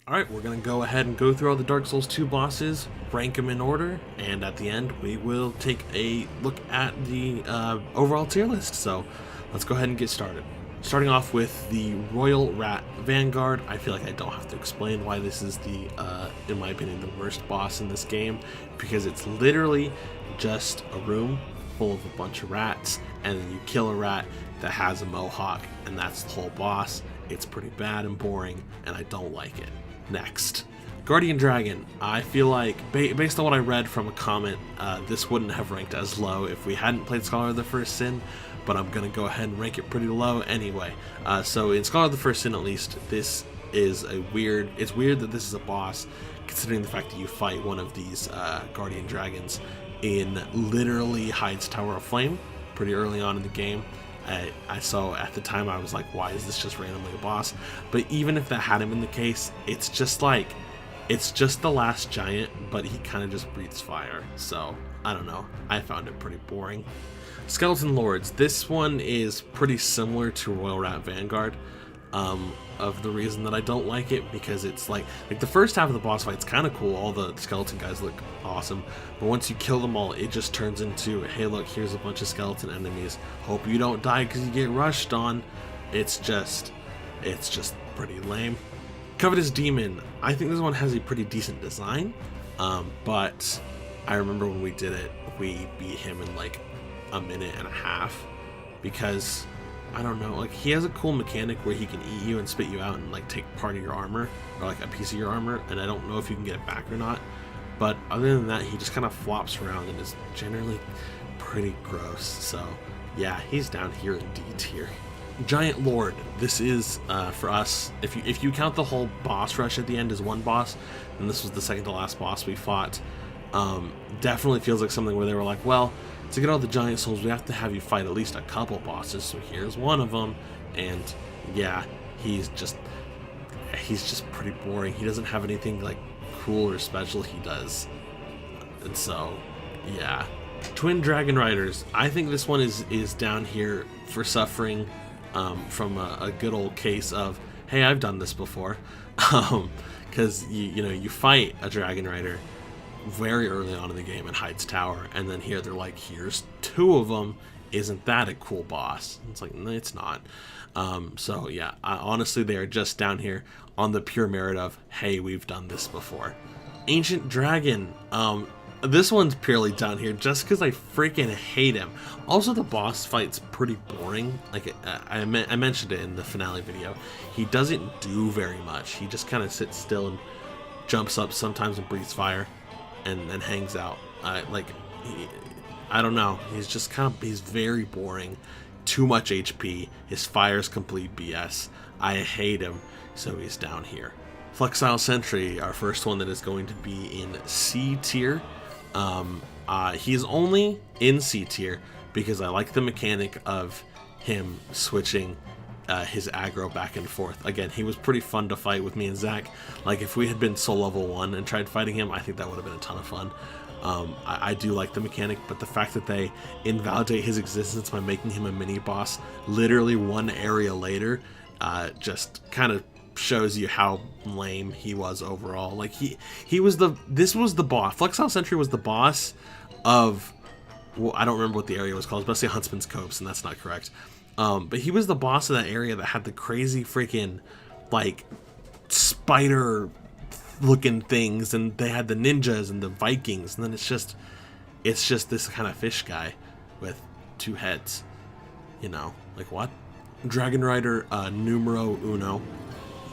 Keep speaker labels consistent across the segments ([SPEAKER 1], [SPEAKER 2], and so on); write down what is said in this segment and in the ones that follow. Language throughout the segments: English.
[SPEAKER 1] Alright, we're going to go ahead and go through all the Dark Souls 2 bosses, rank them in order, and at the end we will take a look at the overall tier list. So let's go ahead and get started. Starting off with the Royal Rat Vanguard. I feel like I don't have to explain why this is the, in my opinion, the worst boss in this game, because it's literally just a room full of a bunch of rats, and then you kill a rat that has a mohawk, and that's the whole boss. It's pretty bad and boring, and I don't like it. Next, Guardian Dragon. I feel like, based on what I read from a comment, this wouldn't have ranked as low if we hadn't played Scholar of the First Sin, but I'm going to go ahead and rank it pretty low anyway. So in Scholar of the First Sin, at least, this is it's weird that this is a boss, considering the fact that you fight one of these Guardian Dragons in literally Hyde's Tower of Flame pretty early on in the game. I saw at the time, I was like, why is this just randomly a boss? But even if that hadn't been the case, it's just the last giant, but he kind of just breathes fire. So I don't know, I found it pretty boring. Skeleton Lords. This one is pretty similar to Royal Rat Vanguard, of the reason that I don't like it, because it's like the first half of the boss fight's kind of cool. All the skeleton guys look awesome, but once you kill them all, it just turns into, hey look, here's a bunch of skeleton enemies, hope you don't die because you get rushed on. It's just pretty lame. Covetous Demon. I think this one has a pretty decent design, but I remember when we did it, we beat him in like a minute and a half, because I don't know, like, he has a cool mechanic where he can eat you and spit you out and like take part of your armor, or like a piece of your armor, and I don't know if you can get it back or not. But other than that, he just kind of flops around and is generally pretty gross. So yeah, he's down here in D tier. Giant Lord. This is for us, if you count the whole boss rush at the end as one boss, and this was the second to last boss we fought, definitely feels like something where they were like, well, to get all the giant souls, we have to have you fight at least a couple bosses, so here's one of them. And yeah, he's just pretty boring. He doesn't have anything like cool or special he does, and so yeah. Twin Dragon Riders. I think this one is down here for suffering from a good old case of, hey, I've done this before, because you fight a Dragon Rider very early on in the game in Hyde's Tower, and then here they're like, here's two of them, isn't that a cool boss? It's like, no, it's not. So yeah, honestly, they are just down here on the pure merit of, hey, we've done this before. Ancient Dragon. This one's purely down here just because I freaking hate him. Also, the boss fight's pretty boring. Like I mentioned it in the finale video, he doesn't do very much. He just kind of sits still and jumps up sometimes and breathes fire, and hangs out. I don't know. He's very boring. Too much HP. His fire's complete BS. I hate him, so he's down here. Flexile Sentry, our first one that is going to be in C tier. He's only in C tier because I like the mechanic of him switching his aggro back and forth. Again, he was pretty fun to fight with me and Zach. Like, if we had been soul level 1 and tried fighting him, I think that would have been a ton of fun. I do like the mechanic, but the fact that they invalidate his existence by making him a mini boss literally one area later, just kind of shows you how lame he was overall. Like, this was the boss. Flexile Sentry was the boss of, well, I don't remember what the area was called. I was about to say Huntsman's Copse, and that's not correct. But he was the boss of that area that had the crazy freaking, like, spider looking things, and they had the ninjas and the Vikings, and then it's just this kind of fish guy with two heads, like, what? Dragon Rider numero uno.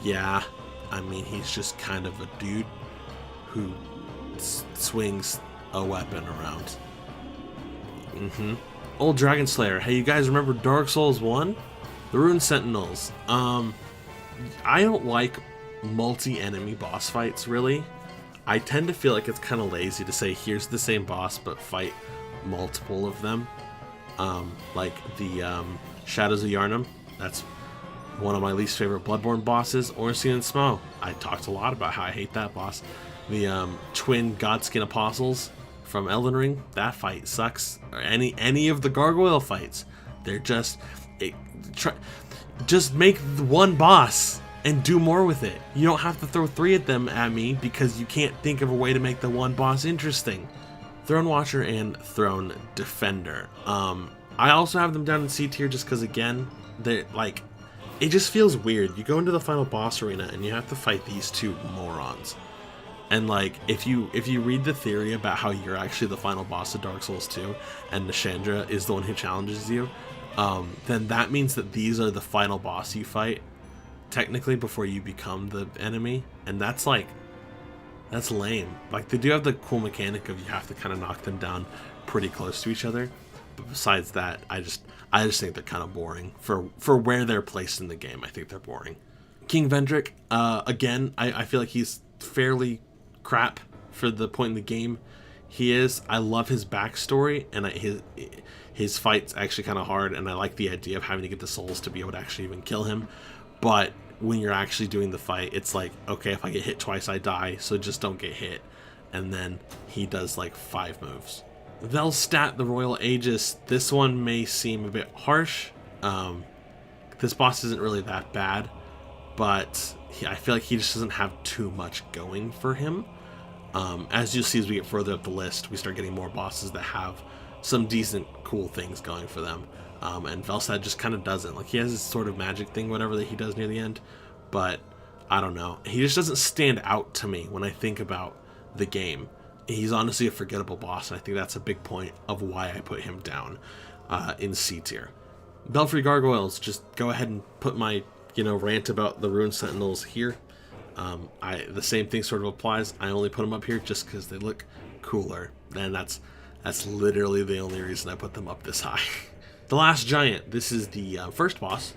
[SPEAKER 1] Yeah, I mean, he's just kind of a dude who swings a weapon around. Old Dragon Slayer. Hey, you guys remember Dark Souls 1? The Rune Sentinels. I don't like multi-enemy boss fights, really. I tend to feel like it's kind of lazy to say, here's the same boss, but fight multiple of them. Like the Shadows of Yharnam. That's one of my least favorite Bloodborne bosses. Ornstein and Smo. I talked a lot about how I hate that boss. The twin Godskin Apostles from Elden Ring, that fight sucks. Or any of the gargoyle fights, they're just make one boss and do more with it. You don't have to throw 3 at them at me because you can't think of a way to make the one boss interesting. Throne Watcher and Throne Defender. I also have them down in C tier just because, again, they're like, it just feels weird. You go into the final boss arena and you have to fight these 2 morons. And like, if you read the theory about how you're actually the final boss of Dark Souls 2 and Nashandra is the one who challenges you, then that means that these are the final boss you fight, technically, before you become the enemy. And that's like, that's lame. Like, they do have the cool mechanic of you have to kind of knock them down pretty close to each other. But besides that, I just think they're kind of boring for where they're placed in the game. I think they're boring. King Vendrick, again, I feel like he's fairly crap for the point in the game he is. I love his backstory, and his fight's actually kind of hard, and I like the idea of having to get the souls to be able to actually even kill him. But when you're actually doing the fight, it's like, okay, if I get hit twice, I die, so just don't get hit. And then he does like 5 moves. Velstadt, the Royal Aegis. This one may seem a bit harsh. This boss isn't really that bad, but I feel like he just doesn't have too much going for him. As you'll see as we get further up the list, we start getting more bosses that have some decent, cool things going for them. And Velstadt just kind of doesn't. Like, he has this sort of magic thing, whatever, that he does near the end. But, I don't know. He just doesn't stand out to me when I think about the game. He's honestly a forgettable boss, and I think that's a big point of why I put him down in C tier. Belfry Gargoyles, just go ahead and put my, rant about the Rune Sentinels here. The same thing sort of applies. I only put them up here just because they look cooler, and that's literally the only reason I put them up this high. The Last Giant. This is the first boss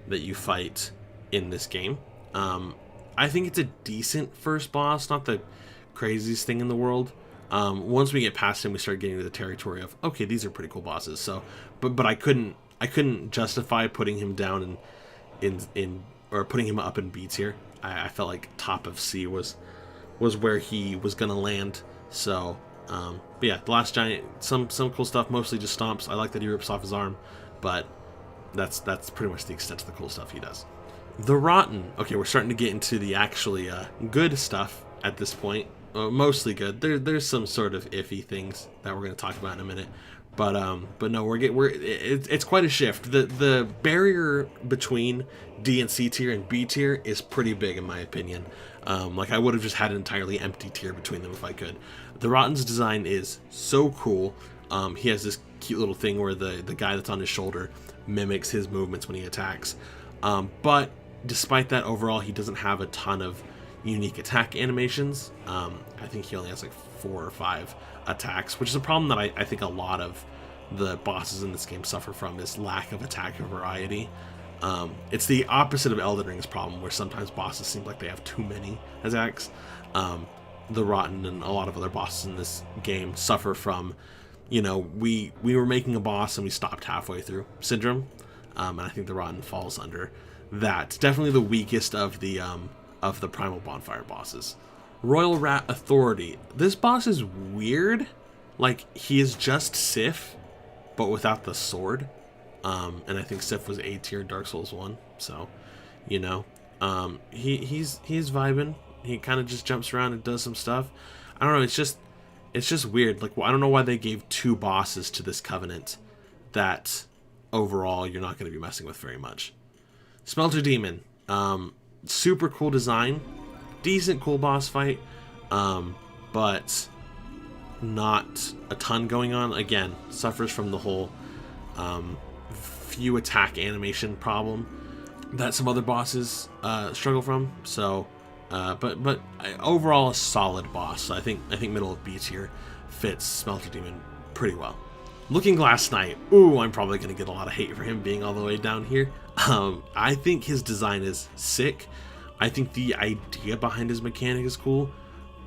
[SPEAKER 1] that you fight in this game. I think it's a decent first boss, not the craziest thing in the world. Once we get past him, we start getting to the territory of, okay, these are pretty cool bosses. So, but I couldn't justify putting him down or putting him up in B tier. I felt like top of C was where he was gonna land. So, but yeah, the Last Giant, some cool stuff, mostly just stomps. I like that he rips off his arm, but that's pretty much the extent of the cool stuff he does. The Rotten. Okay, we're starting to get into the actually good stuff at this point. Mostly good. There's some sort of iffy things that we're going to talk about in a minute, but no, it's quite a shift. The barrier between D and C tier and B tier is pretty big in my opinion. Like, I would have just had an entirely empty tier between them if I could. The Rotten's design is so cool. He has this cute little thing where the guy that's on his shoulder mimics his movements when he attacks. But despite that, overall, he doesn't have a ton of unique attack animations. I think he only has like 4 or 5 attacks, which is a problem that I think a lot of the bosses in this game suffer from, is lack of attack variety. It's the opposite of Elden Ring's problem, where sometimes bosses seem like they have too many attacks. The Rotten and a lot of other bosses in this game suffer from, we were making a boss and we stopped halfway through syndrome, and I think the Rotten falls under that. Definitely the weakest of the Primal Bonfire bosses. Royal Rat Authority. This boss is weird. Like, he is just Sif, but without the sword. And I think Sif was A tier in Dark Souls 1, so, he's vibing. He kind of just jumps around and does some stuff. I don't know, it's just weird. Like, I don't know why they gave 2 bosses to this Covenant that overall you're not going to be messing with very much. Smelter Demon. Super cool design, decent cool boss fight, but not a ton going on. Again, suffers from the whole few attack animation problem that some other bosses struggle from. So, but overall a solid boss. I think middle of B tier fits Smelter Demon pretty well. Looking Glass Knight. Ooh, I'm probably going to get a lot of hate for him being all the way down here. I think his design is sick. I think the idea behind his mechanic is cool,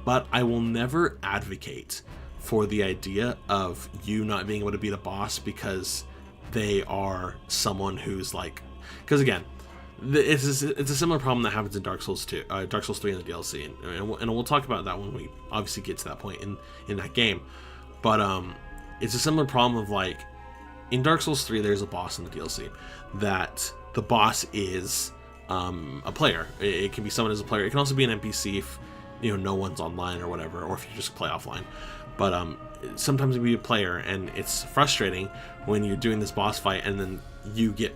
[SPEAKER 1] but I will never advocate for the idea of you not being able to beat a boss because they are someone who's like... Because again, it's a similar problem that happens in Dark Souls 2, Dark Souls 3 in the DLC, and we'll talk about that when we obviously get to that point in that game. But it's a similar problem of, like, in Dark Souls 3 there's a boss in the DLC that the boss is a player. It can be someone as a player. It can also be an NPC if no one's online or whatever, or if you just play offline. But sometimes it can be a player, and it's frustrating when you're doing this boss fight and then you get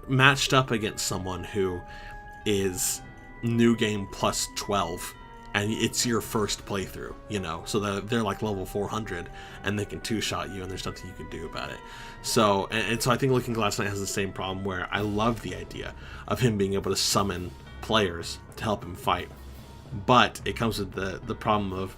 [SPEAKER 1] matched up against someone who is new game plus 12, and it's your first playthrough, so that they're like level 400 and they can two-shot you and there's nothing you can do about it. So and so I think Looking Glass Knight has the same problem, where I love the idea of him being able to summon players to help him fight, but it comes with the problem of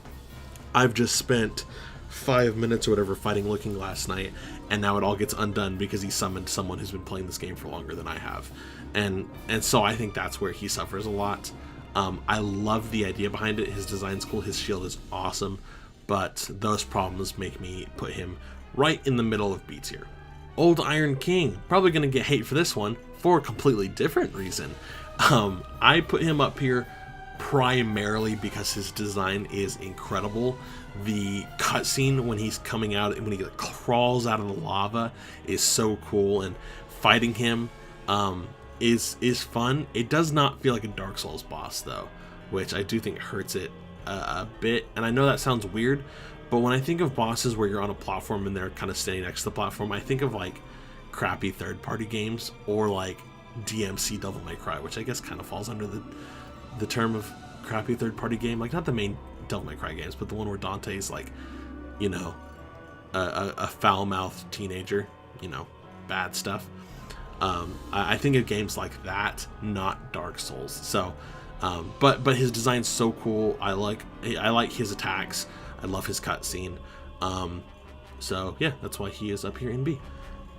[SPEAKER 1] I've just spent 5 minutes or whatever fighting Looking Glass Knight, and now it all gets undone because he summoned someone who's been playing this game for longer than I have, and so I think that's where he suffers a lot. I love the idea behind it. His design's cool. His shield is awesome, but those problems make me put him right in the middle of B tier. Old Iron King, probably going to get hate for this one for a completely different reason. I put him up here primarily because his design is incredible. The cutscene when he's coming out, when he crawls out of the lava, is so cool, and fighting him is fun. It does not feel like a Dark Souls boss though, which I do think hurts it a bit. And I know that sounds weird, but when I think of bosses where you're on a platform and they're kind of standing next to the platform, I think of like crappy third-party games, or like DMC Devil May Cry, which I guess kind of falls under the term of crappy third-party game. Like, not the main Devil May Cry games, but the one where Dante's like, a foul-mouthed teenager, bad stuff. I think of games like that, not Dark Souls. So, but his design's so cool. I like his attacks. I love his cutscene. So yeah, that's why he is up here in B.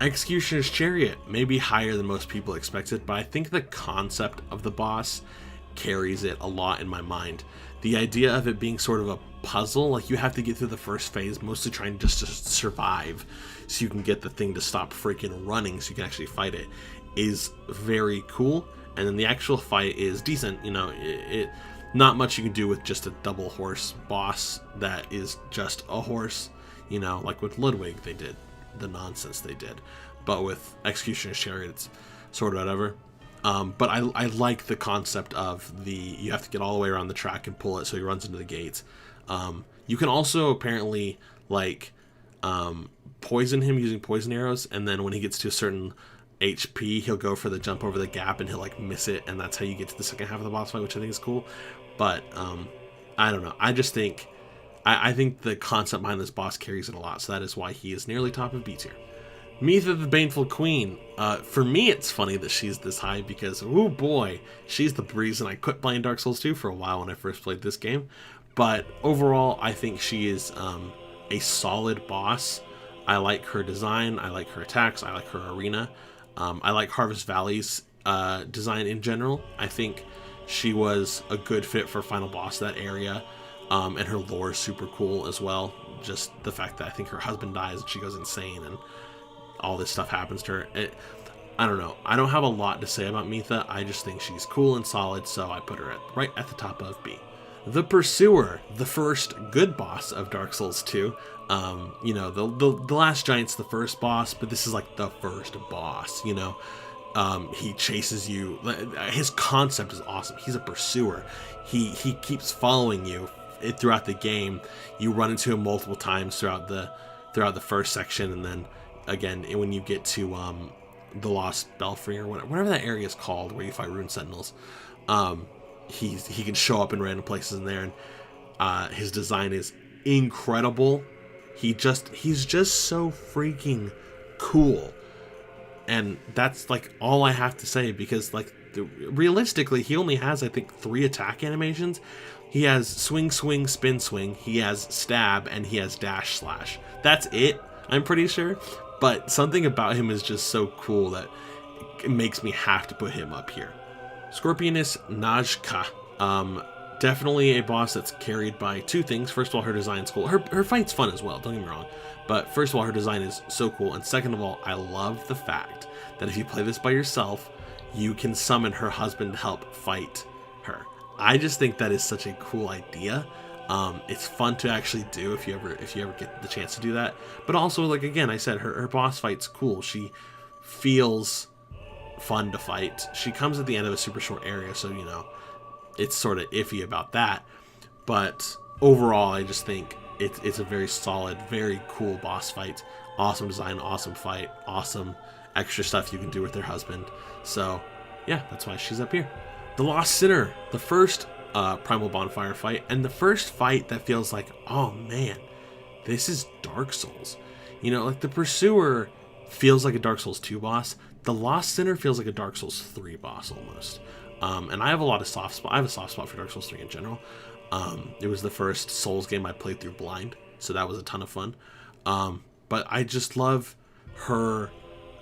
[SPEAKER 1] Executioner's Chariot may be higher than most people expected, but I think the concept of the boss carries it a lot in my mind. The idea of it being sort of a puzzle, like you have to get through the first phase mostly trying just to survive so you can get the thing to stop freaking running so you can actually fight it, is very cool. And then the actual fight is decent. It not much you can do with just a double horse boss that is just a horse, like with Ludwig they did the nonsense they did, but with Executioner's Chariot it's sort of whatever. But I like the concept of you have to get all the way around the track and pull it so he runs into the gates. You can also apparently poison him using poison arrows, and then when he gets to a certain HP he'll go for the jump over the gap and he'll miss it, and that's how you get to the second half of the boss fight, which I think is cool. But I don't know, I just think I think the concept behind this boss carries it a lot, so that is why he is nearly top of B tier. Mytha the Baneful Queen. For me, it's funny that she's this high because, oh boy, she's the reason I quit playing Dark Souls 2 for a while when I first played this game. But overall, I think she is a solid boss. I like her design, I like her attacks, I like her arena. I like Harvest Valley's design in general. I think she was a good fit for final boss, that area. And her lore is super cool as well. Just the fact that I think her husband dies and she goes insane and all this stuff happens to her. I don't know. I don't have a lot to say about Mytha. I just think she's cool and solid, so I put her right at the top of B. The Pursuer, the first good boss of Dark Souls 2. The Last Giant's the first boss, but this is like the first boss, he chases you. His concept is awesome. He's a pursuer. He keeps following you throughout the game. You run into him multiple times throughout the first section, and then again when you get to the Lost Belfry or whatever that area is called where you fight Rune Sentinels, he can show up in random places in there, and his design is incredible. He's just so freaking cool, and that's all I have to say, because realistically he only has I think 3 attack animations. He has swing, swing, spin, swing, he has stab, and he has dash slash. That's it, I'm pretty sure. But something about him is just so cool that it makes me have to put him up here. Scorpioness Najka. Definitely a boss that's carried by 2 things. First of all, her design's cool. Her fight's fun as well, don't get me wrong. But first of all, her design is so cool. And second of all, I love the fact that if you play this by yourself, you can summon her husband to help fight her. I just think that is such a cool idea. It's fun to actually do if you ever get the chance to do that. But also, again, I said her boss fight's cool. She feels fun to fight. She comes at the end of a super short area, so you know it's sort of iffy about that. But overall, I just think it's a very solid, very cool boss fight. Awesome design, awesome fight, awesome extra stuff you can do with her husband. So yeah, that's why she's up here. The Lost Sinner, the first Primal Bonfire fight, and the first fight that feels like, oh man, this is Dark Souls. You know, like the Pursuer feels like a Dark Souls 2 boss. The Lost Sinner feels like a Dark Souls 3 boss almost. And I have a lot of soft spot. I have a soft spot for Dark Souls 3 in general. It was the first Souls game I played through blind, so that was a ton of fun. But I just love her.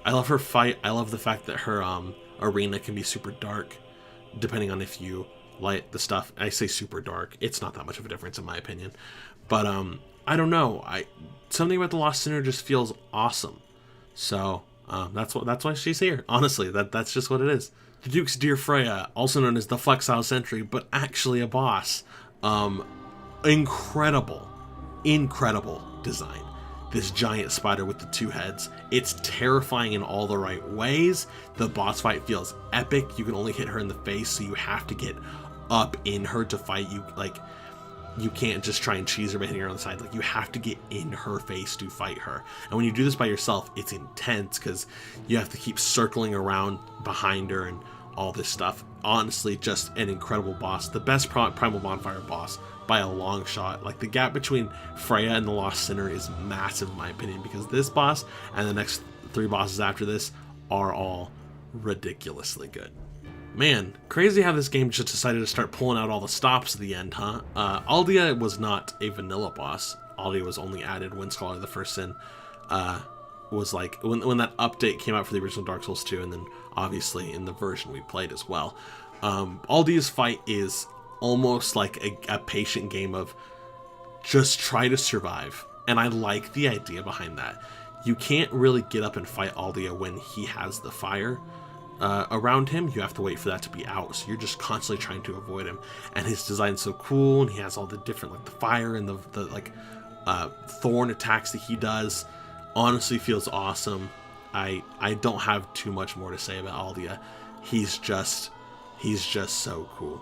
[SPEAKER 1] I love her fight. I love the fact that her arena can be super dark, depending on if you light the stuff. I say super dark. It's not that much of a difference in my opinion. But I don't know. Something about the Lost Sinner just feels awesome. So that's why she's here. Honestly, that's just what it is. The Duke's Dear Freya, also known as the Flexile Sentry, but actually a boss. Incredible design. This giant spider with the two heads. It's terrifying in all the right ways. The boss fight feels epic. You can only hit her in the face, so you have to get up in her to fight. You can't just try and cheese her by hitting her on the side. Like, you have to get in her face to fight her. And when you do this by yourself, it's intense because you have to keep circling around behind her and all this stuff. Honestly, just an incredible boss. The best Primal Bonfire boss by a long shot. Like, the gap between Freya and the Lost Sinner is massive in my opinion, because this boss and the next 3 bosses after this are all ridiculously good. Man, crazy how this game just decided to start pulling out all the stops at the end, huh? Aldia was not a vanilla boss. Aldia was only added when Scholar of the First Sin was like, when that update came out for the original Dark Souls 2, and then obviously in the version we played as well. Aldia's fight is almost like a patient game of just try to survive. And I like the idea behind that. You can't really get up and fight Aldia when he has the fire around him. You have to wait for that to be out, so you're just constantly trying to avoid him. And his design's so cool, and he has all the different, like the fire and the like thorn attacks that he does. Honestly feels awesome. I don't have too much more to say about Aldia. He's just so cool.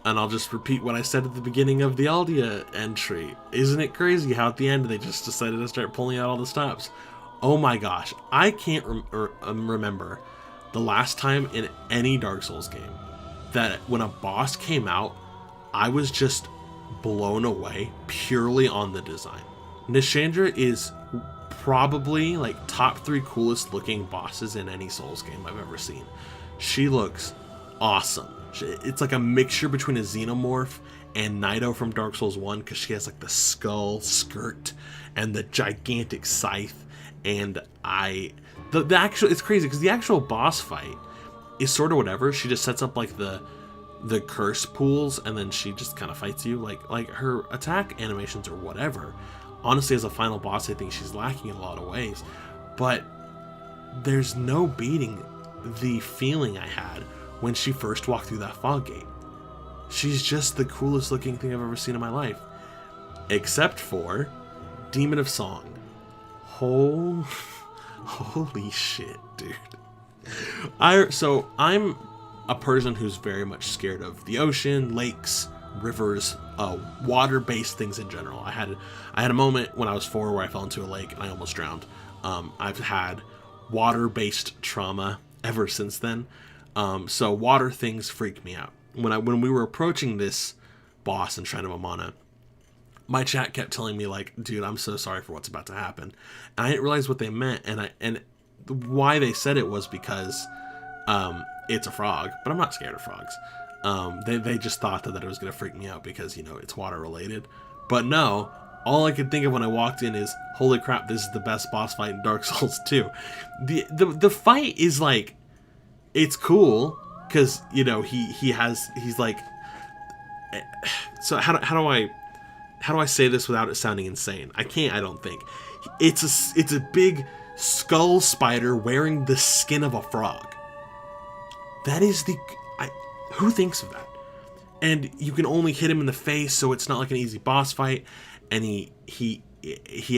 [SPEAKER 1] And I'll just repeat what I said at the beginning of the Aldia entry. Isn't it crazy how at the end they just decided to start pulling out all the stops? Oh my gosh, I can't remember the last time in any Dark Souls game that when a boss came out, I was just blown away purely on the design. Nishandra is probably like top 3 coolest looking bosses in any Souls game I've ever seen. She looks awesome. It's like a mixture between a Xenomorph and Naito from Dark Souls 1, because she has like the skull skirt and the gigantic scythe. And the actual, it's crazy because the actual boss fight is sort of whatever. She just sets up like the curse pools, and then she just kind of fights you. Like her attack animations or whatever. Honestly, as a final boss, I think she's lacking in a lot of ways. But there's no beating the feeling I had when she first walked through that fog gate. She's just the coolest looking thing I've ever seen in my life. Except for Demon of Song. Holy shit, dude. I'm a person who's very much scared of the ocean, lakes, rivers, water-based things in general. I had a moment when I was 4 where I fell into a lake and I almost drowned. I've had water-based trauma ever since then. So water things freak me out. When we were approaching this boss in Shrine of Amana, my chat kept telling me like, dude, I'm so sorry for what's about to happen. And I didn't realize what they meant, and why they said it was because it's a frog, but I'm not scared of frogs. They just thought that it was going to freak me out because, you know, it's water related. But no, all I could think of when I walked in is, holy crap, this is the best boss fight in Dark Souls 2. The fight is like, it's cool because, you know, he's like, so how do I say this without it sounding insane? I can't, I don't think. It's a big skull spider wearing the skin of a frog. That is who thinks of that? And you can only hit him in the face, so it's not like an easy boss fight. And he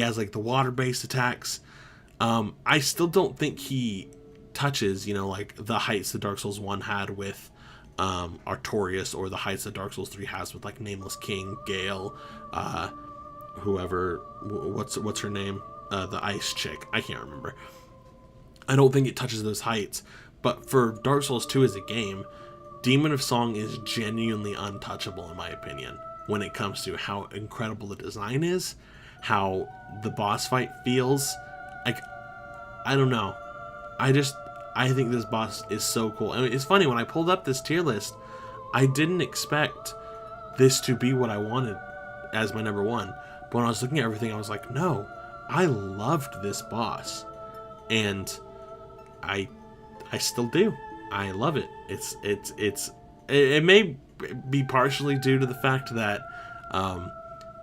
[SPEAKER 1] has like the water-based attacks. I still don't think he touches, you know, like the heights that Dark Souls 1 had with Artorias, or the heights that Dark Souls 3 has with like Nameless King, Gale, whoever, what's her name, the ice chick, I can't remember. I don't think it touches those heights, but for Dark Souls 2 as a game, Demon of Song is genuinely untouchable in my opinion when it comes to how incredible the design is, how the boss fight feels. Like, I don't know, I think this boss is so cool. I mean, it's funny, when I pulled up this tier list, I didn't expect this to be what I wanted as my number one. But when I was looking at everything, I was like, no, I loved this boss. And I still do. I love it. It may be partially due to the fact that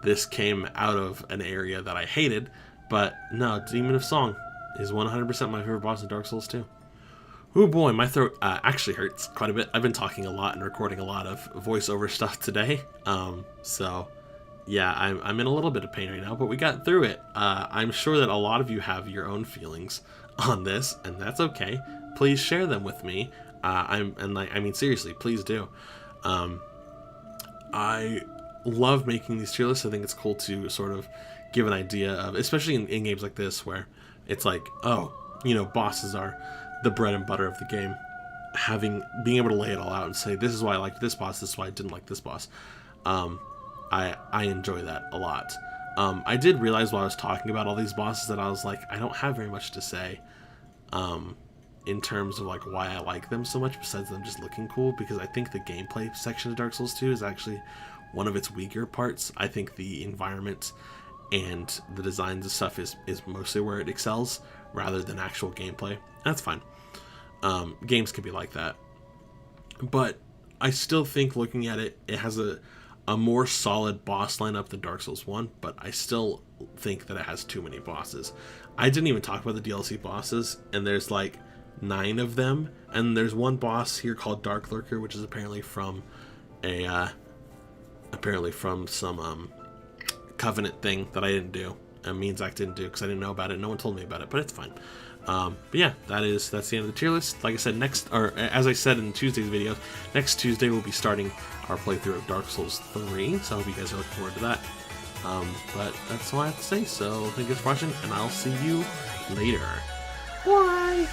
[SPEAKER 1] this came out of an area that I hated, but no, Demon of Song is 100% my favorite boss in Dark Souls 2. Oh boy, my throat actually hurts quite a bit. I've been talking a lot and recording a lot of voiceover stuff today. So yeah, I'm in a little bit of pain right now, but we got through it. I'm sure that a lot of you have your own feelings on this, and that's okay. Please share them with me. I mean, seriously, please do. I love making these tier lists. I think it's cool to sort of give an idea of, especially in games like this, where it's like, oh, you know, bosses are the bread and butter of the game. Being able to lay it all out and say, this is why I liked this boss, this is why I didn't like this boss. I enjoy that a lot. I did realize while I was talking about all these bosses that I was like, I don't have very much to say in terms of like why I like them so much, besides them just looking cool, because I think the gameplay section of Dark Souls 2 is actually one of its weaker parts. I think the environment and the designs and stuff is mostly where it excels, rather than actual gameplay. That's fine. Games can be like that. But I still think, looking at it, it has a more solid boss lineup than Dark Souls 1, but I still think that it has too many bosses. I didn't even talk about the DLC bosses, and there's like 9 of them, and there's one boss here called Dark Lurker, which is apparently from some Covenant thing that I didn't do. Meanzac didn't do, because I didn't know about it. No one told me about it, but it's fine. But yeah, that's the end of the tier list. Like I said, as I said in Tuesday's videos, next Tuesday we'll be starting our playthrough of Dark Souls 3, so I hope you guys are looking forward to that. But that's all I have to say, so thank you guys for watching, and I'll see you later. Bye!